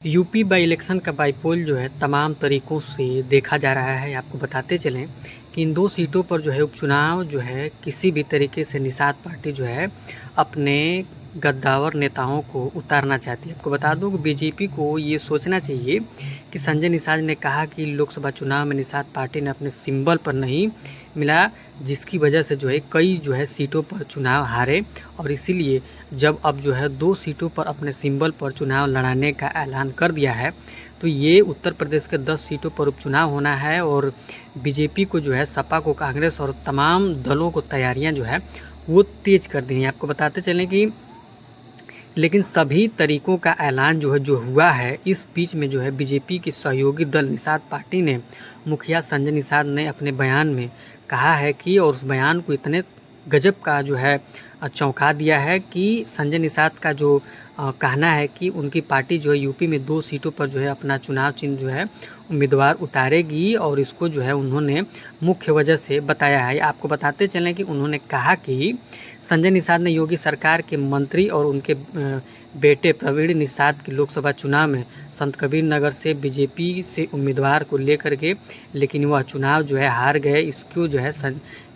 UP by election का bypoll जो है तमाम तरीक़ों से देखा जा रहा है। आपको बताते चलें कि इन 2 सीटों पर जो है उपचुनाव जो है किसी भी तरीके से निषाद पार्टी जो है अपने गद्दावर नेताओं को उतारना चाहती है। आपको बता दूं कि बीजेपी को ये सोचना चाहिए कि संजय निषाद ने कहा कि लोकसभा चुनाव में निषाद पार्टी ने अपने सिंबल पर नहीं मिला, जिसकी वजह से जो है कई जो है सीटों पर चुनाव हारे। और इसीलिए जब अब जो है 2 सीटों पर अपने सिंबल पर चुनाव लड़ाने का ऐलान कर दिया है, तो ये उत्तर प्रदेश के 10 सीटों पर उपचुनाव होना है। और बीजेपी को जो है, सपा को, कांग्रेस और तमाम दलों को तैयारियां जो है वो तेज कर दी हैं। आपको बताते चलें कि लेकिन सभी तरीक़ों का ऐलान जो हुआ है, इस बीच में जो है बीजेपी की सहयोगी दल निषाद पार्टी ने मुखिया संजय निषाद ने अपने बयान में कहा है कि, और उस बयान को इतने गजब का जो है चौंका दिया है कि संजय निषाद का जो कहना है कि उनकी पार्टी जो है यूपी में 2 सीटों पर जो है अपना चुनाव चिन्ह जो है उम्मीदवार उतारेगी, और इसको जो है उन्होंने मुख्य वजह से बताया है। आपको बताते चलें कि उन्होंने कहा कि संजय निषाद ने योगी सरकार के मंत्री और उनके बेटे प्रवीण निषाद की लोकसभा चुनाव में संत कबीर नगर से बीजेपी से उम्मीदवार को लेकर के, लेकिन वह चुनाव जो है हार गए। इसको जो है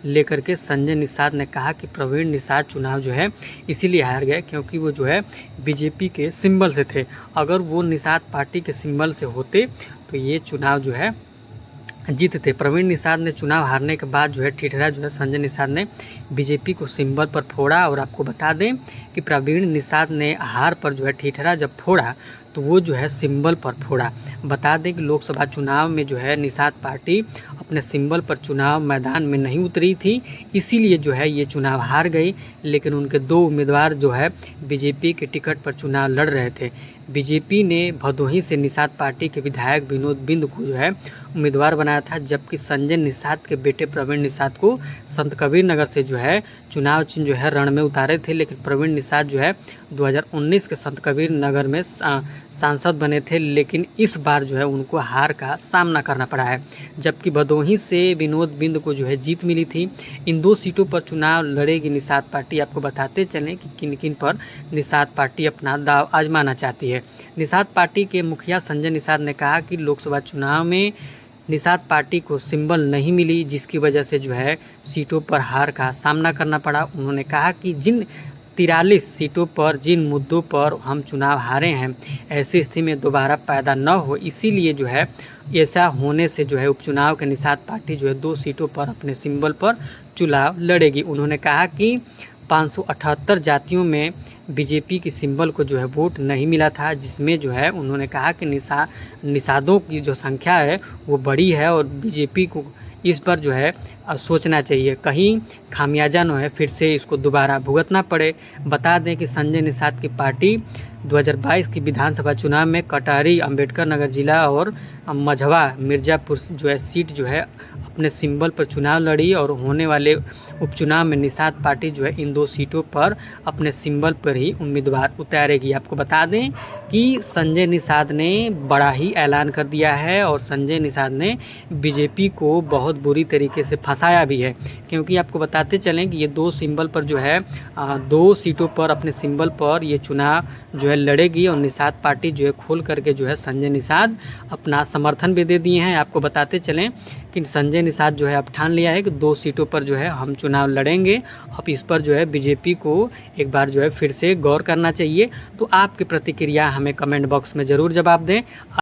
लेकर के संजय निषाद ने कहा कि प्रवीण निषाद चुनाव जो है इसीलिए हार गए क्योंकि वो जो है बीजेपी के सिंबल से थे। अगर वो निषाद पार्टी के सिंबल से होते तो ये चुनाव जो है जीतते। प्रवीण निषाद ने चुनाव हारने के बाद जो है ठिठरा जो है संजय निषाद ने बीजेपी को सिंबल पर फोड़ा। और आपको बता दें कि प्रवीण निषाद ने हार पर जो है ठिठरा जब फोड़ा तो वो जो है सिंबल पर फोड़ा। बता दें कि लोकसभा चुनाव में जो है निषाद पार्टी अपने सिंबल पर चुनाव मैदान में नहीं उतरी थी, इसीलिए जो है ये चुनाव हार गई। लेकिन उनके 2 उम्मीदवार जो है बीजेपी के टिकट पर चुनाव लड़ रहे थे। बीजेपी ने भदोही से निषाद पार्टी के विधायक विनोद बिंद को जो है उम्मीदवार बनाया था, जबकि संजय निषाद के बेटे प्रवीण निषाद को संत कबीर नगर से जो है चुनाव चिन्ह जो है रण में उतारे थे। लेकिन प्रवीण निषाद जो है 2019 के संत कबीर नगर में सांसद बने थे, लेकिन इस बार जो है उनको हार का सामना करना पड़ा है, जबकि भदोही से विनोद बिंद को जो है जीत मिली थी। इन 2 सीटों पर चुनाव लड़ेगी निषाद पार्टी। आपको बताते चलें कि किन किन पर निषाद पार्टी अपना दाव आजमाना चाहती है। निषाद पार्टी के मुखिया संजय निषाद ने कहा कि लोकसभा चुनाव में निषाद पार्टी को सिंबल नहीं मिली, जिसकी वजह से जो है सीटों पर हार का सामना करना पड़ा। उन्होंने कहा कि जिन 43 सीटों पर, जिन मुद्दों पर हम चुनाव हारे हैं, ऐसी स्थिति में दोबारा पैदा न हो, इसीलिए जो है ऐसा होने से जो है उपचुनाव के निषाद पार्टी जो है 2 सीटों पर अपने सिंबल पर चुनाव लड़ेगी। उन्होंने कहा कि 578 जातियों में बीजेपी की सिंबल को जो है वोट नहीं मिला था, जिसमें जो है उन्होंने कहा कि निषादों की जो संख्या है वो बड़ी है और बीजेपी को इस पर जो है सोचना चाहिए, कहीं खामियाजा न है, फिर से इसको दोबारा भुगतना पड़े। बता दें कि संजय निषाद की पार्टी 2022 की विधानसभा चुनाव में कटारी, अंबेडकर नगर जिला और मझवा मिर्ज़ापुर जो है सीट जो है अपने सिंबल पर चुनाव लड़ी, और होने वाले उपचुनाव में निषाद पार्टी जो है इन 2 सीटों पर अपने सिंबल पर ही उम्मीदवार उतारेगी। आपको बता दें कि संजय निषाद ने बड़ा ही ऐलान कर दिया है, और संजय निषाद ने बीजेपी को बहुत बुरी तरीके से फंसाया भी है, क्योंकि आपको बताते चलें कि ये 2 सिंबल पर जो है 2 सीटों पर अपने सिंबल पर ये चुनाव जो है लड़ेगी। और निषाद पार्टी जो है खोल करके जो है संजय निषाद अपना समर्थन भी दे दिए हैं। आपको बताते चलें कि संजय निषाद जो है अब ठान लिया है कि 2 सीटों पर जो है हम चुनाव लड़ेंगे। अब इस पर जो है बीजेपी को एक बार जो है फिर से गौर करना चाहिए। तो आपकी प्रतिक्रिया हमें कमेंट बॉक्स में ज़रूर जवाब दें।